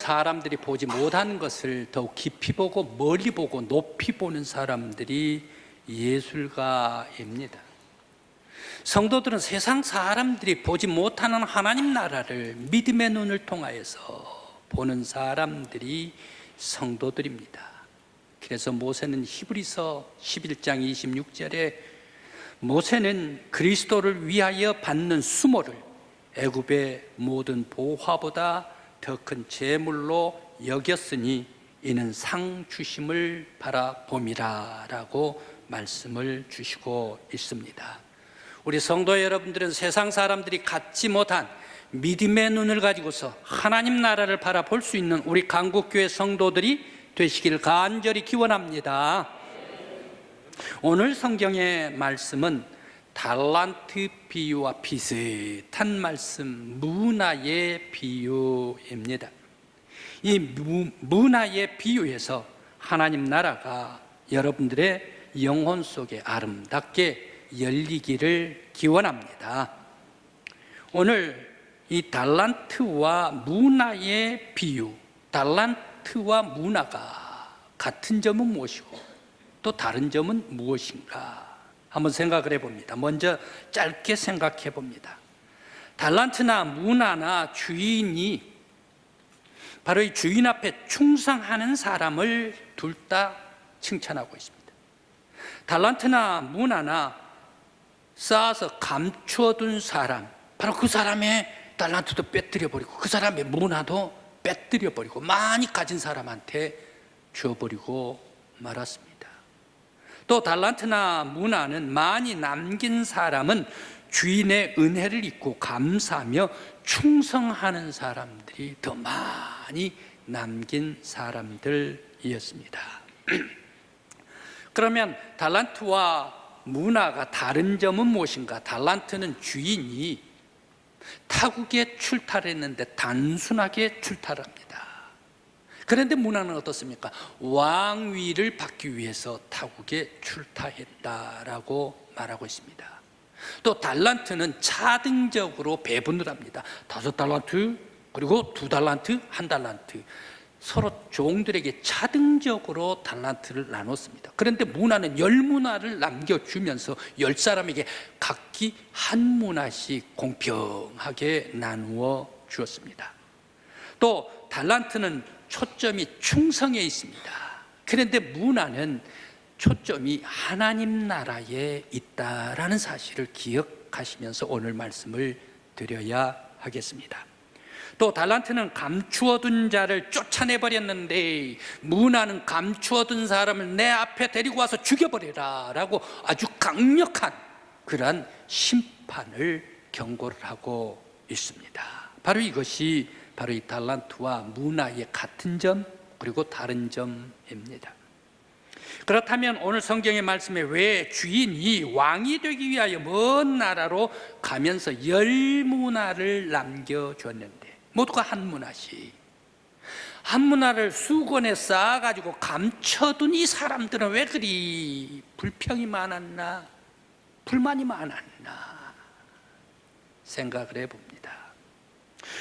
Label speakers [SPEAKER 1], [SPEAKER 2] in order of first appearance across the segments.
[SPEAKER 1] 사람들이 보지 못하는 것을 더욱 깊이 보고 멀리 보고 높이 보는 사람들이 예술가입니다. 성도들은 세상 사람들이 보지 못하는 하나님 나라를 믿음의 눈을 통하여서 보는 사람들이 성도들입니다. 그래서 모세는 히브리서 11장 26절에 모세는 그리스도를 위하여 받는 수모를 애굽의 모든 보화보다 더 큰 재물로 여겼으니 이는 상 주심을 바라봄이라 라고 말씀을 주시고 있습니다. 우리 성도 여러분들은 세상 사람들이 갖지 못한 믿음의 눈을 가지고서 하나님 나라를 바라볼 수 있는 우리 강국교회 성도들이 되시길 간절히 기원합니다. 오늘 성경의 말씀은 달란트 비유와 비슷한 말씀, 문화의 비유입니다. 이 문화의 비유에서 하나님 나라가 여러분들의 영혼 속에 아름답게 열리기를 기원합니다. 오늘 이 달란트와 문화의 비유, 달란트와 문화가 같은 점은 무엇이고 또 다른 점은 무엇인가 한번 생각을 해봅니다. 먼저 짧게 생각해 봅니다. 달란트나 문화나 주인이 바로 이 주인 앞에 충성하는 사람을 둘 다 칭찬하고 있습니다. 달란트나 문화나 쌓아서 감추어둔 사람, 바로 그 사람의 달란트도 빼뜨려버리고 그 사람의 문화도 빼뜨려버리고 많이 가진 사람한테 주어버리고 말았습니다. 또 달란트나 문화는 많이 남긴 사람은 주인의 은혜를 잊고 감사하며 충성하는 사람들이 더 많이 남긴 사람들이었습니다. 그러면 달란트와 문화가 다른 점은 무엇인가? 달란트는 주인이 타국에 출탈했는데 단순하게 출탈합니다. 그런데 문화는 어떻습니까? 왕위를 받기 위해서 타국에 출타했다라고 말하고 있습니다. 또 달란트는 차등적으로 배분을 합니다. 5달란트, 그리고 2달란트, 1달란트. 서로 종들에게 차등적으로 달란트를 나눴습니다. 그런데 문화는 10문화를 남겨주면서 10사람에게 각기 1문화씩 공평하게 나누어 주었습니다. 또 달란트는 초점이 충성에 있습니다. 그런데 문화는 초점이 하나님 나라에 있다라는 사실을 기억하시면서 오늘 말씀을 드려야 하겠습니다. 또 달란트는 감추어둔 자를 쫓아내버렸는데 문화는 감추어둔 사람을 내 앞에 데리고 와서 죽여버리라 라고 아주 강력한 그러한 심판을 경고를 하고 있습니다. 바로 이것이 바로 이 달란트와 문화의 같은 점 그리고 다른 점입니다. 그렇다면 오늘 성경의 말씀에 왜 주인이 왕이 되기 위하여 먼 나라로 가면서 10문화를 남겨줬는데 모두가 1문화씩 한 문화를 수건에 쌓아가지고 감춰둔 이 사람들은 왜 그리 불평이 많았나 불만이 많았나 생각을 해봅니다.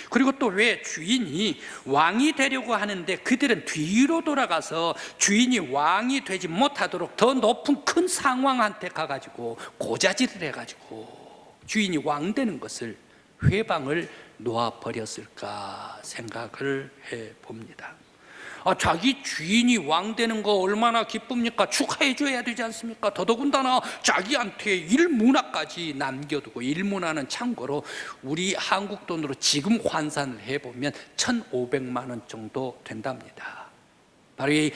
[SPEAKER 1] 그리고 또 왜 주인이 왕이 되려고 하는데 그들은 뒤로 돌아가서 주인이 왕이 되지 못하도록 더 높은 큰 상왕한테 가가지고 고자질을 해가지고 주인이 왕 되는 것을 회방을 놓아버렸을까 생각을 해봅니다. 자기 주인이 왕 되는 거 얼마나 기쁩니까? 축하해 줘야 되지 않습니까? 더더군다나 자기한테 1문화까지 남겨두고 1문화는 참고로 우리 한국 돈으로 지금 환산을 해보면 1,500만 원 정도 된답니다. 바로 이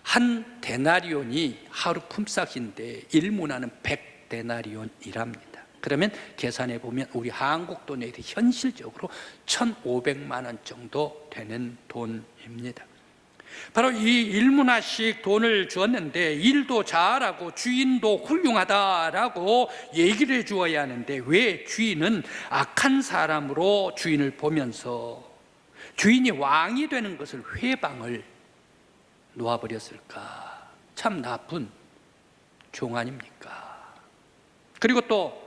[SPEAKER 1] 한 데나리온이 하루 품삯인데 1문화는 100데나리온이랍니다. 그러면 계산해 보면 우리 한국 돈에 현실적으로 1,500만 원 정도 되는 돈입니다. 바로 이 1문화씩 돈을 주었는데 일도 잘하고 주인도 훌륭하다라고 얘기를 해 주어야 하는데 왜 주인은 악한 사람으로 주인을 보면서 주인이 왕이 되는 것을 회방을 놓아버렸을까? 참 나쁜 종 아닙니까? 그리고 또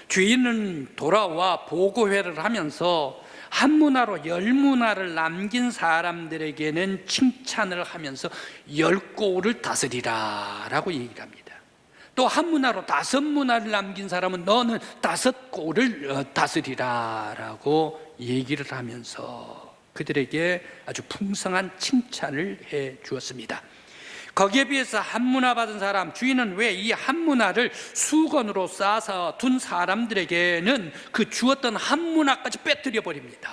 [SPEAKER 1] 주인은 돌아와 보고회를 하면서 한 문화로 열 문화를 남긴 사람들에게는 칭찬을 하면서 10고을을 다스리라 라고 얘기를 합니다. 또 한 문화로 5문화를 남긴 사람은 너는 5고을을 다스리라 라고 얘기를 하면서 그들에게 아주 풍성한 칭찬을 해 주었습니다. 거기에 비해서 한 문화 받은 사람, 주인은 왜 이 한 문화를 수건으로 싸서 둔 사람들에게는 그 주었던 한 문화까지 빼뜨려 버립니다.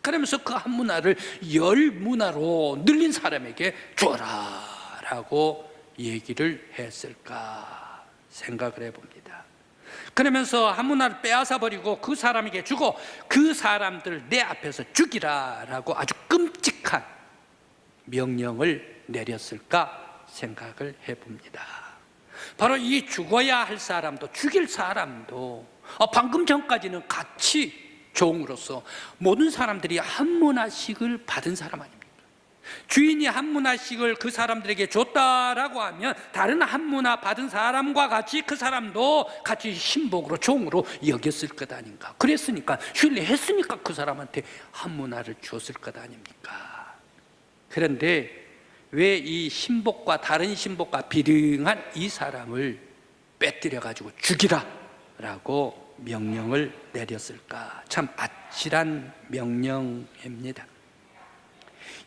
[SPEAKER 1] 그러면서 그 한 문화를 10문화로 늘린 사람에게 주어라 라고 얘기를 했을까 생각을 해봅니다. 그러면서 한 문화를 빼앗아 버리고 그 사람에게 주고 그 사람들을 내 앞에서 죽이라 라고 아주 끔찍한 명령을 내렸을까 생각을 해봅니다. 바로 이 죽어야 할 사람도 죽일 사람도 방금 전까지는 같이 종으로서 모든 사람들이 한 문화씩을 받은 사람 아닙니까? 주인이 한 문화씩을 그 사람들에게 줬다라고 하면 다른 한 문화 받은 사람과 같이 그 사람도 같이 신복으로 종으로 여겼을 것 아닌가. 그랬으니까 신뢰했으니까 그 사람한테 한 문화를 줬을 것 아닙니까? 그런데 왜 이 신복과 다른 신복과 비등한 이 사람을 빼뜨려 가지고 죽이라 라고 명령을 내렸을까? 참 아찔한 명령입니다.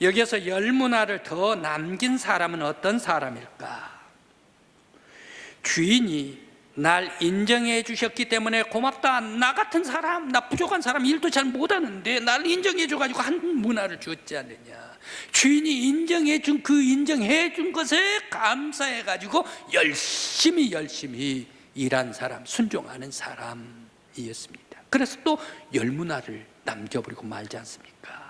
[SPEAKER 1] 여기에서 10문화를 더 남긴 사람은 어떤 사람일까? 주인이 날 인정해 주셨기 때문에 고맙다. 나 같은 사람, 나 부족한 사람, 일도 잘 못하는데 나를 인정해 줘가지고 한 문화를 주었지 않느냐. 주인이 인정해 준 그 인정해 준 것에 감사해 가지고 열심히 일한 사람, 순종하는 사람이었습니다. 그래서 또 10문화를 남겨버리고 말지 않습니까?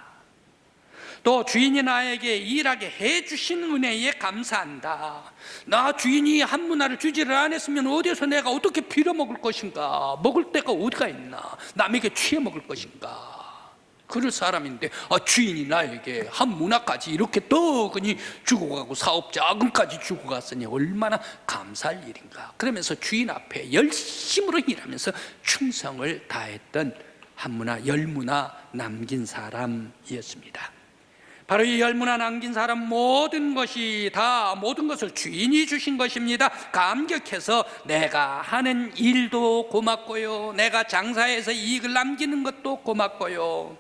[SPEAKER 1] 또 주인이 나에게 일하게 해주신 은혜에 감사한다. 나 주인이 한 문화를 주지를 않았으면 어디서 내가 어떻게 빌어먹을 것인가? 먹을 데가 어디가 있나? 남에게 취해 먹을 것인가? 그럴 사람인데 주인이 나에게 한 문화까지 이렇게 떡하니 주고 가고 사업 자금까지 주고 갔으니 얼마나 감사할 일인가. 그러면서 주인 앞에 열심으로 일하면서 충성을 다했던 한 문화, 10문화 남긴 사람이었습니다. 바로 이 10문화 남긴 사람 모든 것을 주인이 주신 것입니다. 감격해서 내가 하는 일도 고맙고요, 내가 장사해서 이익을 남기는 것도 고맙고요,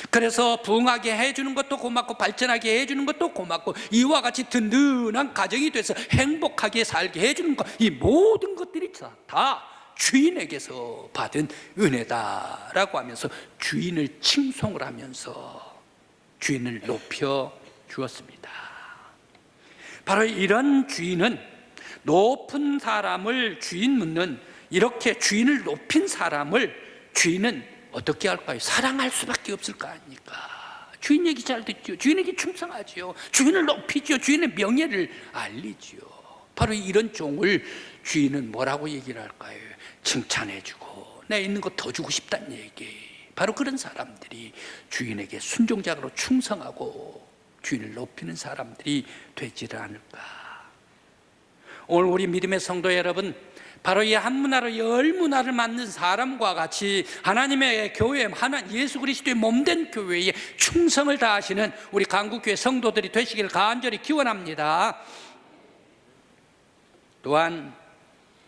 [SPEAKER 1] 그래서 부흥하게 해주는 것도 고맙고 발전하게 해주는 것도 고맙고 이와 같이 든든한 가정이 돼서 행복하게 살게 해주는 것, 이 모든 것들이 다 주인에게서 받은 은혜다라고 하면서 주인을 칭송을 하면서 주인을 높여 주었습니다. 바로 이런 주인은 높은 사람을 주인 묻는, 이렇게 주인을 높인 사람을 주인은 어떻게 할까요? 사랑할 수밖에 없을 거 아닙니까? 주인 얘기 잘 듣죠. 주인에게 충성하지요. 주인을 높이죠. 주인의 명예를 알리지요. 바로 이런 종을 주인은 뭐라고 얘기를 할까요? 칭찬해주고 내 있는 거 더 주고 싶다는 얘기. 바로 그런 사람들이 주인에게 순종자로 충성하고 주인을 높이는 사람들이 되지를 않을까. 오늘 우리 믿음의 성도 여러분, 바로 이 한 문화로 10문화를 만든 사람과 같이 하나님의 교회, 예수 그리스도의 몸된 교회에 충성을 다하시는 우리 강국교회 성도들이 되시기를 간절히 기원합니다. 또한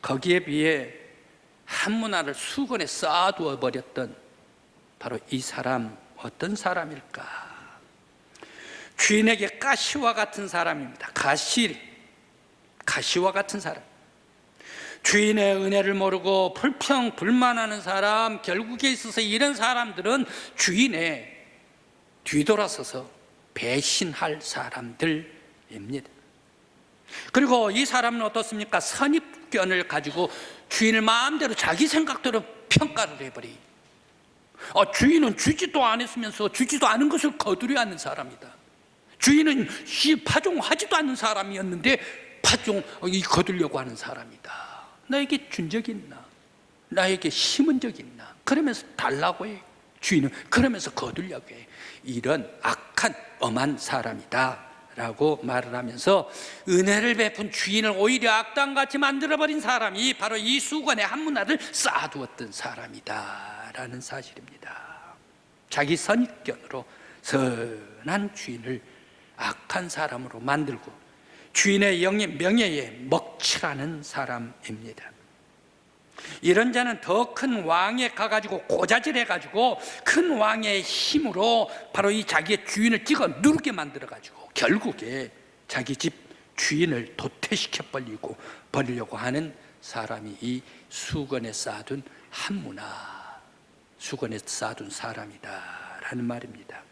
[SPEAKER 1] 거기에 비해 한 문화를 수건에 쌓아두어 버렸던 바로 이 사람, 어떤 사람일까? 주인에게 가시와 같은 사람입니다. 가시와 같은 사람. 주인의 은혜를 모르고 불평불만하는 사람, 결국에 있어서 이런 사람들은 주인의 뒤돌아서서 배신할 사람들입니다. 그리고 이 사람은 어떻습니까? 선입견을 가지고 주인을 마음대로 자기 생각대로 평가를 해버리. 주인은 주지도 않았으면서 주지도 않은 것을 거두려 하는 사람이다. 주인은 파종하지도 않는 사람이었는데 거두려고 하는 사람이다. 나에게 준 적이 있나? 나에게 심은 적이 있나? 그러면서 달라고 해. 주인은 그러면서 거두려고 해. 이런 악한 엄한 사람이다 라고 말을 하면서 은혜를 베푼 주인을 오히려 악당같이 만들어버린 사람이 바로 이 수건에 한 문화를 쌓아두었던 사람이다 라는 사실입니다. 자기 선입견으로 선한 주인을 악한 사람으로 만들고 주인의 명예에 먹칠하는 사람입니다. 이런 자는 더 큰 왕에 가가지고 고자질해가지고 큰 왕의 힘으로 바로 이 자기의 주인을 찍어 누르게 만들어가지고 결국에 자기 집 주인을 도태시켜 버리려고 하는 사람이 이 수건에 쌓아둔 한무나, 수건에 쌓아둔 사람이다라는 말입니다.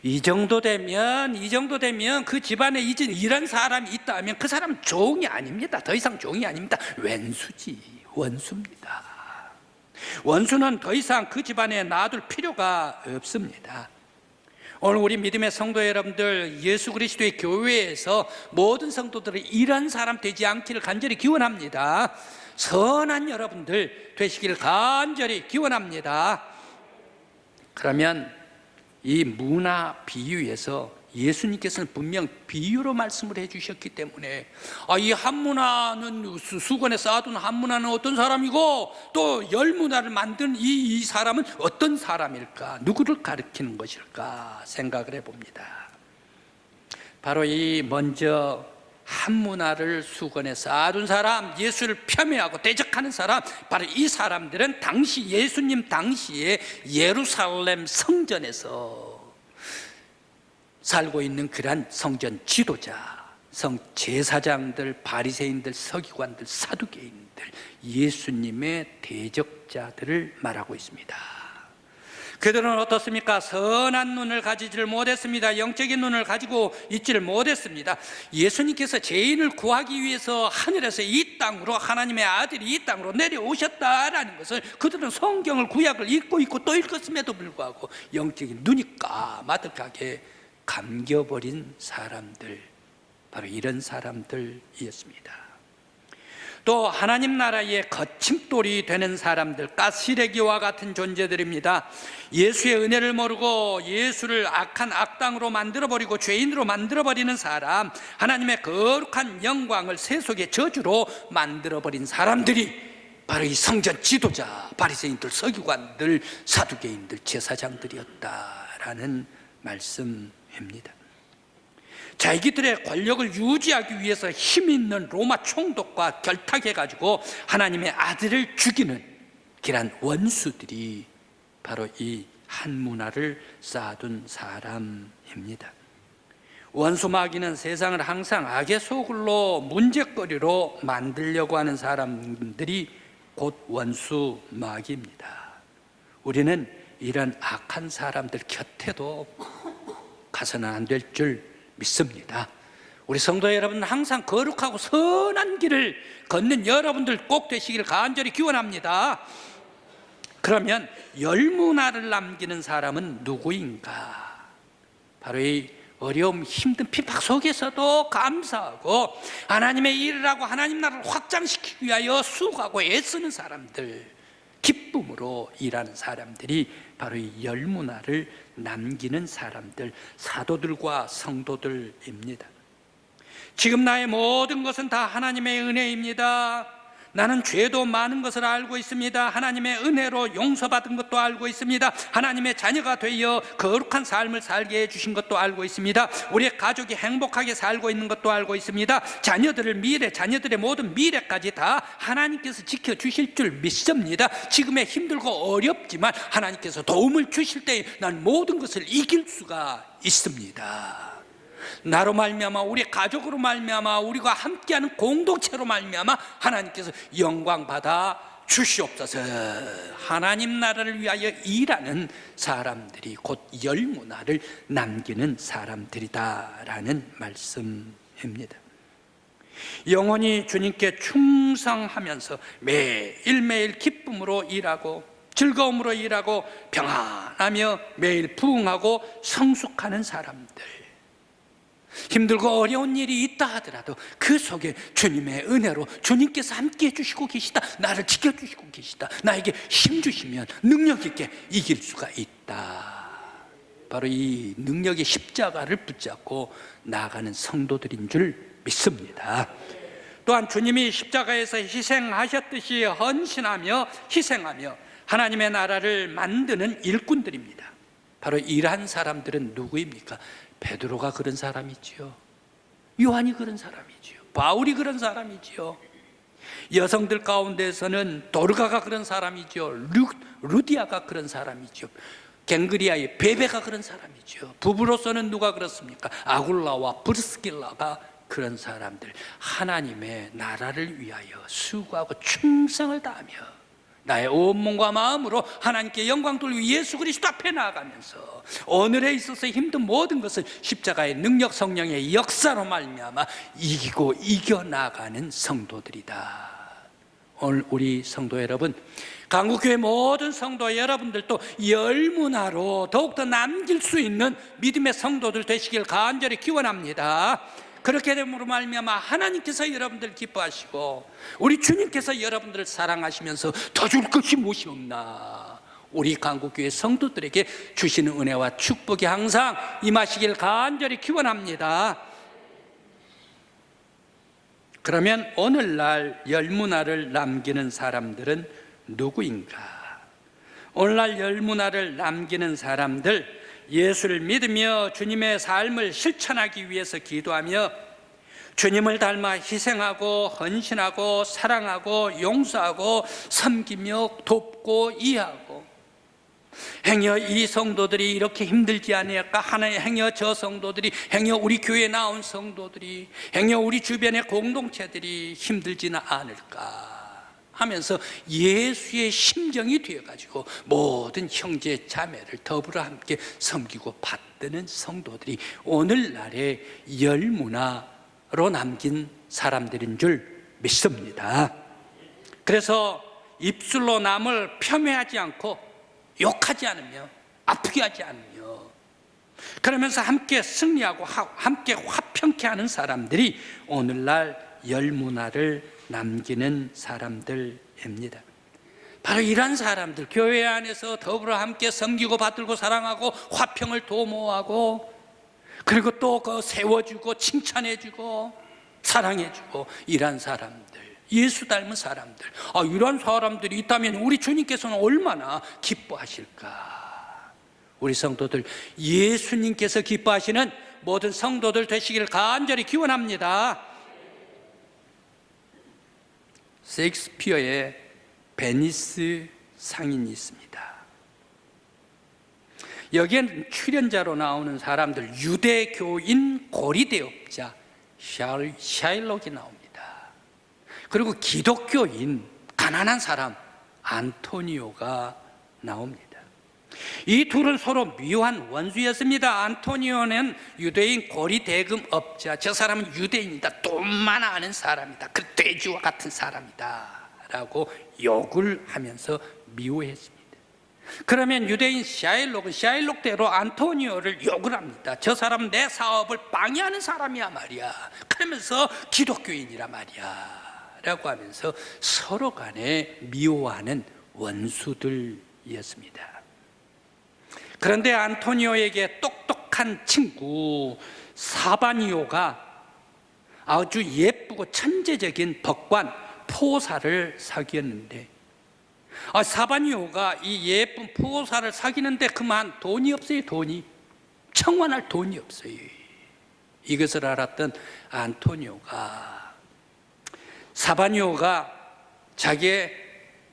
[SPEAKER 1] 이 정도 되면 그 집안에 이런 사람이 있다면 그 사람은 종이 아닙니다. 더 이상 종이 아닙니다. 원수입니다. 원수는 더 이상 그 집안에 놔둘 필요가 없습니다. 오늘 우리 믿음의 성도 여러분들, 예수 그리스도의 교회에서 모든 성도들이 이런 사람 되지 않기를 간절히 기원합니다. 선한 여러분들 되시기를 간절히 기원합니다. 그러면 이 문화 비유에서 예수님께서는 분명 비유로 말씀을 해주셨기 때문에 이 한문화는 수건에 쌓아둔 한문화는 어떤 사람이고 또 열문화를 만든 이 사람은 어떤 사람일까, 누구를 가리키는 것일까 생각을 해봅니다. 바로 이 먼저 한문화를 수건에 쌓아둔 사람, 예수를 폄훼하고 대적하는 사람, 바로 이 사람들은 예수님 당시에 예루살렘 성전에서 살고 있는 그러한 성전 지도자, 제사장들, 바리새인들, 서기관들, 사두개인들, 예수님의 대적자들을 말하고 있습니다. 그들은 어떻습니까? 선한 눈을 가지지를 못했습니다. 영적인 눈을 가지고 있지를 못했습니다. 예수님께서 죄인을 구하기 위해서 하늘에서 이 땅으로, 하나님의 아들이 이 땅으로 내려오셨다라는 것을 그들은 성경을, 구약을 읽고 있고 또 읽었음에도 불구하고 영적인 눈이 까마득하게 감겨버린 사람들, 바로 이런 사람들이었습니다. 또 하나님 나라의 거침돌이 되는 사람들, 가시레기와 같은 존재들입니다. 예수의 은혜를 모르고 예수를 악한 악당으로 만들어버리고 죄인으로 만들어버리는 사람, 하나님의 거룩한 영광을 세속의 저주로 만들어버린 사람들이 바로 이 성전 지도자, 바리새인들, 서기관들, 사두개인들, 제사장들이었다라는 말씀입니다. 자기들의 권력을 유지하기 위해서 힘 있는 로마 총독과 결탁해가지고 하나님의 아들을 죽이는 그런 원수들이 바로 이 한문화를 쌓아둔 사람입니다. 원수 마귀는 세상을 항상 악의 소굴로, 문제거리로 만들려고 하는 사람들이 곧 원수 마귀입니다. 우리는 이런 악한 사람들 곁에도 가서는 안 될 줄 믿습니다. 우리 성도 여러분, 항상 거룩하고 선한 길을 걷는 여러분들 꼭 되시기를 간절히 기원합니다. 그러면 열문화를 남기는 사람은 누구인가? 바로 이 어려움, 힘든 핍박 속에서도 감사하고 하나님의 일을 하고 하나님 나라를 확장시키기 위하여 수고하고 애쓰는 사람들, 기쁨으로 일하는 사람들이 바로 이 열문화를 남기는 사람들, 사도들과 성도들입니다. 지금 나의 모든 것은 다 하나님의 은혜입니다. 나는 죄도 많은 것을 알고 있습니다. 하나님의 은혜로 용서받은 것도 알고 있습니다. 하나님의 자녀가 되어 거룩한 삶을 살게 해주신 것도 알고 있습니다. 우리의 가족이 행복하게 살고 있는 것도 알고 있습니다. 자녀들의 모든 미래까지 다 하나님께서 지켜주실 줄 믿습니다. 지금의 힘들고 어렵지만 하나님께서 도움을 주실 때 난 모든 것을 이길 수가 있습니다. 나로 말미암아, 우리 가족으로 말미암아, 우리가 함께하는 공동체로 말미암아 하나님께서 영광 받아 주시옵소서. 하나님 나라를 위하여 일하는 사람들이 곧 열문화를 남기는 사람들이다라는 말씀입니다. 영원히 주님께 충성하면서 매일매일 기쁨으로 일하고 즐거움으로 일하고 평안하며 매일 부흥하고 성숙하는 사람들, 힘들고 어려운 일이 있다 하더라도 그 속에 주님의 은혜로 주님께서 함께 해주시고 계시다, 나를 지켜주시고 계시다, 나에게 힘 주시면 능력 있게 이길 수가 있다. 바로 이 능력의 십자가를 붙잡고 나아가는 성도들인 줄 믿습니다. 또한 주님이 십자가에서 희생하셨듯이 헌신하며 희생하며 하나님의 나라를 만드는 일꾼들입니다. 바로 이러한 사람들은 누구입니까? 베드로가 그런 사람이지요. 요한이 그런 사람이지요. 바울이 그런 사람이지요. 여성들 가운데서는 도르가가 그런 사람이죠. 루디아가 그런 사람이죠. 갱그리아의 베베가 그런 사람이죠. 부부로서는 누가 그렇습니까? 아굴라와 브리스길라가 그런 사람들, 하나님의 나라를 위하여 수고하고 충성을 다하며 나의 온 몸과 마음으로 하나님께 영광 돌리고 예수 그리스도 앞에 나아가면서 오늘에 있어서 힘든 모든 것을 십자가의 능력, 성령의 역사로 말미암아 이기고 이겨나가는 성도들이다. 오늘 우리 성도 여러분, 강국교회 모든 성도 여러분들도 열문화로 더욱더 남길 수 있는 믿음의 성도들 되시길 간절히 기원합니다. 그렇게 됨으로 말미암아 하나님께서 여러분들 기뻐하시고 우리 주님께서 여러분들을 사랑하시면서 더 줄 것이 무엇이 없나, 우리 강국교회 성도들에게 주시는 은혜와 축복이 항상 임하시길 간절히 기원합니다. 그러면 오늘날 열문화를 남기는 사람들은 누구인가? 오늘날 열문화를 남기는 사람들, 예수를 믿으며 주님의 삶을 실천하기 위해서 기도하며 주님을 닮아 희생하고 헌신하고 사랑하고 용서하고 섬기며 돕고 이해하고, 행여 이 성도들이 이렇게 힘들지 않을까? 하나의 행여 저 성도들이, 행여 우리 교회에 나온 성도들이, 행여 우리 주변의 공동체들이 힘들지는 않을까 하면서 예수의 심정이 되어가지고 모든 형제 자매를 더불어 함께 섬기고 받드는 성도들이 오늘날의 열문화로 남긴 사람들인 줄 믿습니다. 그래서 입술로 남을 폄훼하지 않고 욕하지 않으며 아프게 하지 않으며 그러면서 함께 승리하고 함께 화평케 하는 사람들이 오늘날 열문화를 남기는 사람들입니다. 바로 이런 사람들, 교회 안에서 더불어 함께 섬기고 받들고 사랑하고 화평을 도모하고 그리고 또 세워주고 칭찬해주고 사랑해주고 이런 사람들, 예수 닮은 사람들, 이런 사람들이 있다면 우리 주님께서는 얼마나 기뻐하실까. 우리 성도들, 예수님께서 기뻐하시는 모든 성도들 되시기를 간절히 기원합니다. 셰익스피어의 베니스 상인이 있습니다. 여기엔 출연자로 나오는 사람들, 유대교인 고리대업자 샤일록이 나옵니다. 그리고 기독교인 가난한 사람 안토니오가 나옵니다. 이 둘은 서로 미워한 원수였습니다. 안토니오는 유대인 고리대금업자, 저 사람은 유대인이다, 돈만 아는 사람이다, 그 돼지와 같은 사람이다 라고 욕을 하면서 미워했습니다. 그러면 유대인 샤일록은 샤일록대로 안토니오를 욕을 합니다. 저 사람은 내 사업을 방해하는 사람이야 말이야, 그러면서 기독교인이라 말이야 라고 하면서 서로 간에 미워하는 원수들이었습니다. 그런데 안토니오에게 똑똑한 친구 사바니오가 아주 예쁘고 천재적인 법관 포사를 사귀었는데, 사바니오가 이 예쁜 포사를 사귀는데 그만 돈이 없어요. 돈이, 청원할 돈이 없어요. 이것을 알았던 안토니오가, 사바니오가 자기의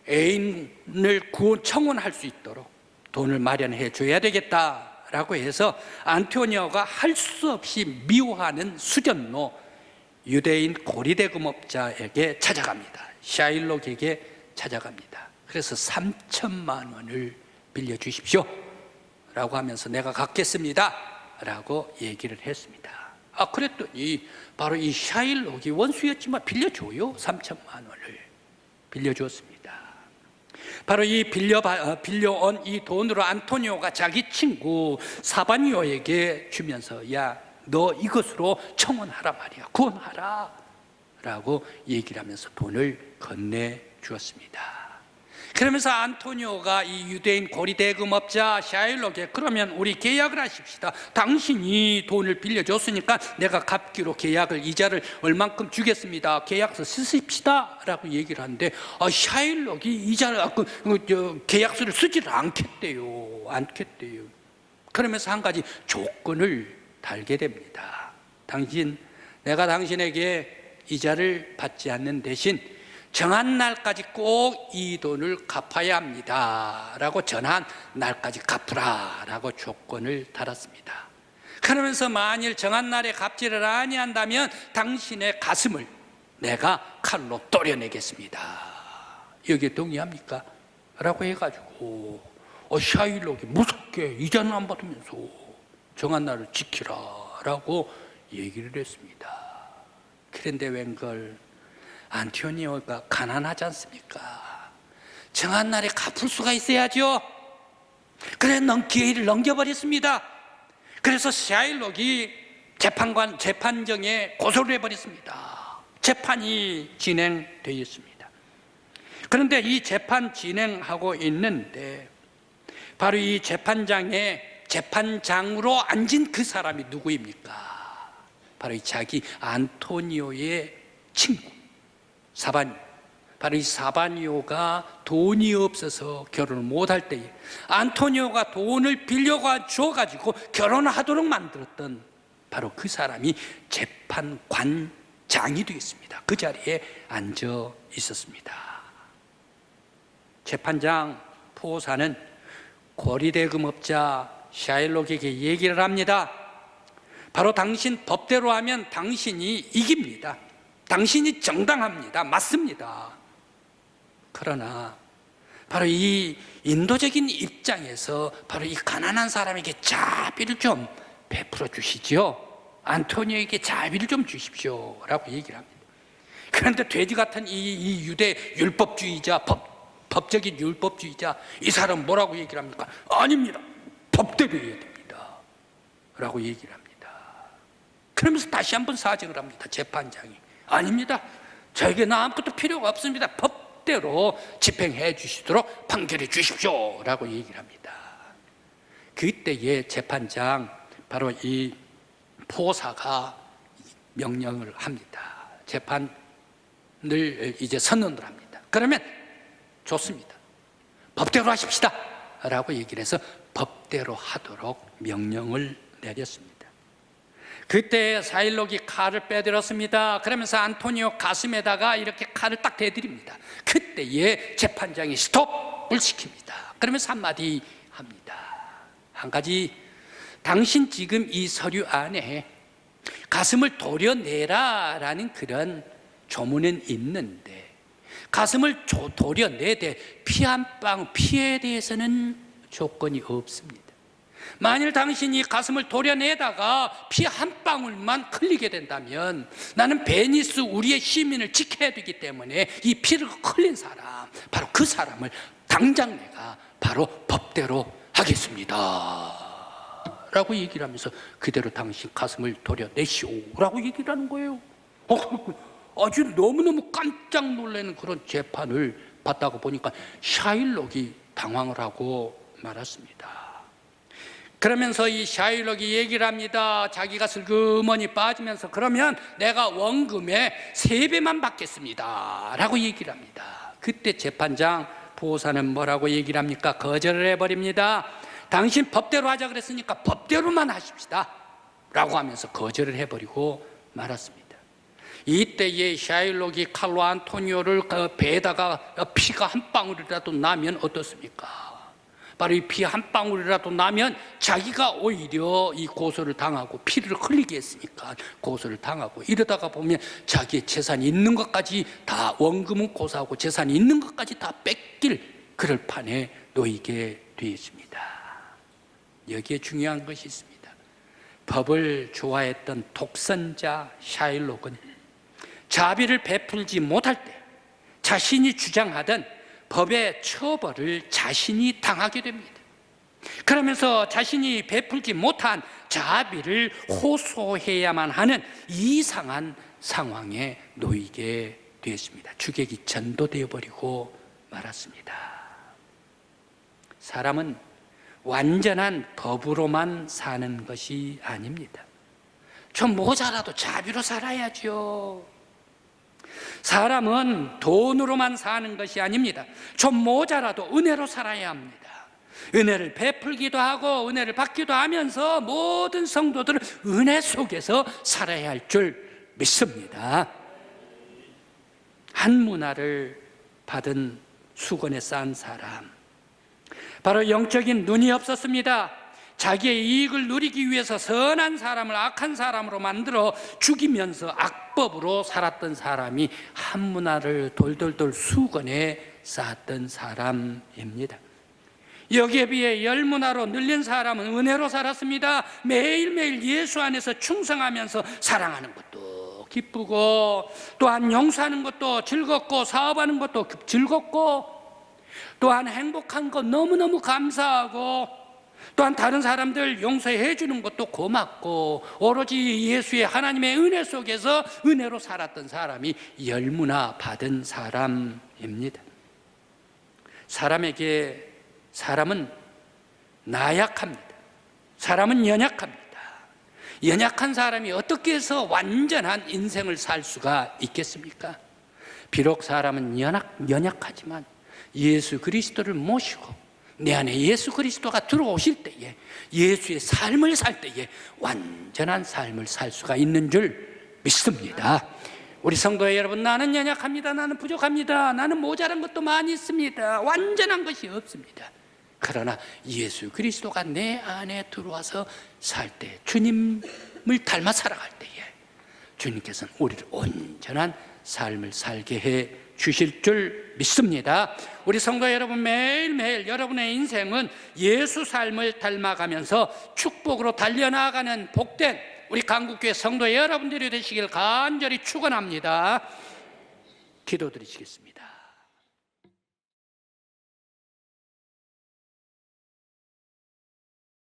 [SPEAKER 1] 애인을 청원할 수 있도록 돈을 마련해 줘야 되겠다라고 해서 안토니오가 할 수 없이 미워하는 수전노 유대인 고리대금업자에게 찾아갑니다. 샤일록에게 찾아갑니다. 그래서 3천만 원을 빌려주십시오 라고 하면서 내가 갚겠습니다 라고 얘기를 했습니다. 그랬더니 바로 이 샤일록이 원수였지만 빌려줘요. 3천만 원을 빌려주었습니다. 바로 이 빌려온 이 돈으로 안토니오가 자기 친구 사바니오에게 주면서, 야, 너 이것으로 청원하라 말이야, 구원하라 라고 얘기를 하면서 돈을 건네주었습니다. 그러면서 안토니오가 이 유대인 고리대금업자 샤일록에, 그러면 우리 계약을 하십시다. 당신이 돈을 빌려줬으니까 내가 갚기로 계약을, 이자를 얼만큼 주겠습니다. 계약서 쓰십시다 라고 얘기를 하는데, 샤일록이 이자를 계약서를 쓰지를 않겠대요. 그러면서 한 가지 조건을 달게 됩니다. 내가 당신에게 이자를 받지 않는 대신 정한 날까지 꼭 이 돈을 갚아야 합니다 라고 전한 날까지 갚으라 라고 조건을 달았습니다. 그러면서 만일 정한 날에 갚지를 아니한다면 당신의 가슴을 내가 칼로 또려내겠습니다. 여기에 동의합니까? 라고 해가지고 샤일록이 무섭게 이자는 안 받으면서 정한 날을 지키라 라고 얘기를 했습니다. 그런데 웬걸 안토니오가 가난하지 않습니까? 정한 날에 갚을 수가 있어야죠. 그래 기회를 넘겨버렸습니다. 그래서 샤일록이 재판정에 고소를 해버렸습니다. 재판이 진행되었습니다. 그런데 이 재판 진행하고 있는데 바로 이 재판장으로 앉은 그 사람이 누구입니까? 바로 이 자기 안토니오의 친구 사바니오. 바로 이 사바니오가 돈이 없어서 결혼을 못할 때에 안토니오가 돈을 빌려줘가지고 결혼하도록 만들었던 바로 그 사람이 재판관장이 되었습니다. 그 자리에 앉아 있었습니다. 재판장 포사는 고리대금업자 샤일록에게 얘기를 합니다. 바로 당신 법대로 하면 당신이 이깁니다. 당신이 정당합니다. 맞습니다. 그러나 바로 이 인도적인 입장에서 바로 이 가난한 사람에게 자비를 좀 베풀어 주시죠. 안토니오에게 자비를 좀 주십시오 라고 얘기를 합니다. 그런데 돼지 같은 이 유대 율법주의자, 법적인 율법주의자, 이 사람 뭐라고 얘기를 합니까? 아닙니다. 법대로 해야 됩니다 라고 얘기를 합니다. 그러면서 다시 한번 사정을 합니다. 재판장이 아닙니다. 저에게는 아무것도 필요가 없습니다. 법대로 집행해 주시도록 판결해 주십시오 라고 얘기를 합니다. 그때의 재판장 바로 이 포사가 명령을 합니다. 재판을 이제 선언을 합니다. 그러면 좋습니다. 법대로 하십시다 라고 얘기를 해서 법대로 하도록 명령을 내렸습니다. 그때 샤일록이 칼을 빼들었습니다. 그러면서 안토니오 가슴에다가 이렇게 칼을 딱 대드립니다. 그때에 재판장이 스톱을 시킵니다. 그러면서 한마디 합니다. 한 가지, 당신 지금 이 서류 안에 가슴을 도려내라 라는 그런 조문은 있는데 가슴을 도려내되 피에 대해서는 조건이 없습니다. 만일 당신이 가슴을 도려내다가 피 한 방울만 흘리게 된다면 나는 베니스 우리의 시민을 지켜야 되기 때문에 이 피를 흘린 사람, 바로 그 사람을 당장 내가 바로 법대로 하겠습니다 라고 얘기를 하면서 그대로 당신 가슴을 도려내시오 라고 얘기를 하는 거예요. 아주 너무너무 깜짝 놀라는 그런 재판을 받다가 보니까 샤일록이 당황을 하고 말았습니다. 그러면서 이 샤일록이 얘기를 합니다. 자기가 슬그머니 빠지면서 그러면 내가 원금의 3배만 받겠습니다 라고 얘기를 합니다. 그때 재판장 보호사는 뭐라고 얘기를 합니까? 거절을 해버립니다. 당신 법대로 하자 그랬으니까 법대로만 하십시다 라고 하면서 거절을 해버리고 말았습니다. 이때에 샤일록이 칼로 안토니오를 배에다가 피가 한 방울이라도 나면 어떻습니까? 바로 이 피 한 방울이라도 나면 자기가 오히려 이 고소를 당하고 피를 흘리게 했으니까 고소를 당하고, 이러다가 보면 자기의 재산이 있는 것까지 다, 원금은 고소하고 재산이 있는 것까지 다 뺏길 그럴 판에 놓이게 되어 있습니다. 여기에 중요한 것이 있습니다. 법을 좋아했던 독선자 샤일록은 자비를 베풀지 못할 때 자신이 주장하던 법의 처벌을 자신이 당하게 됩니다. 그러면서 자신이 베풀지 못한 자비를 호소해야만 하는 이상한 상황에 놓이게 되었습니다. 주객이 전도되어 버리고 말았습니다. 사람은 완전한 법으로만 사는 것이 아닙니다. 좀 모자라도 자비로 살아야죠. 사람은 돈으로만 사는 것이 아닙니다. 좀 모자라도 은혜로 살아야 합니다. 은혜를 베풀기도 하고 은혜를 받기도 하면서 모든 성도들은 은혜 속에서 살아야 할 줄 믿습니다. 한 문화를 받은 수건에 싼 사람, 바로 영적인 눈이 없었습니다. 자기의 이익을 누리기 위해서 선한 사람을 악한 사람으로 만들어 죽이면서 악법으로 살았던 사람이 한 문화를 돌돌돌 수건에 쌓았던 사람입니다. 여기에 비해 열 문화로 늘린 사람은 은혜로 살았습니다. 매일매일 예수 안에서 충성하면서 사랑하는 것도 기쁘고, 또한 용서하는 것도 즐겁고, 사업하는 것도 즐겁고, 또한 행복한 것 너무너무 감사하고, 또한 다른 사람들 용서해 주는 것도 고맙고, 오로지 예수의 하나님의 은혜 속에서 은혜로 살았던 사람이 열 문화 받은 사람입니다. 사람은 나약합니다. 사람은 연약합니다. 연약한 사람이 어떻게 해서 완전한 인생을 살 수가 있겠습니까? 비록 사람은 연약하지만 예수 그리스도를 모시고 내 안에 예수 그리스도가 들어오실 때에, 예수의 삶을 살 때에 완전한 삶을 살 수가 있는 줄 믿습니다. 우리 성도 여러분, 나는 연약합니다. 나는 부족합니다. 나는 모자란 것도 많이 있습니다. 완전한 것이 없습니다. 그러나 예수 그리스도가 내 안에 들어와서 살 때, 주님을 닮아 살아갈 때에 주님께서는 우리를 온전한 삶을 살게 해 주실 줄 믿습니다. 우리 성도 여러분, 매일매일 여러분의 인생은 예수 삶을 닮아가면서 축복으로 달려나가는 복된 우리 강국교회 성도 여러분들이 되시길 간절히 축원합니다. 기도드리시겠습니다.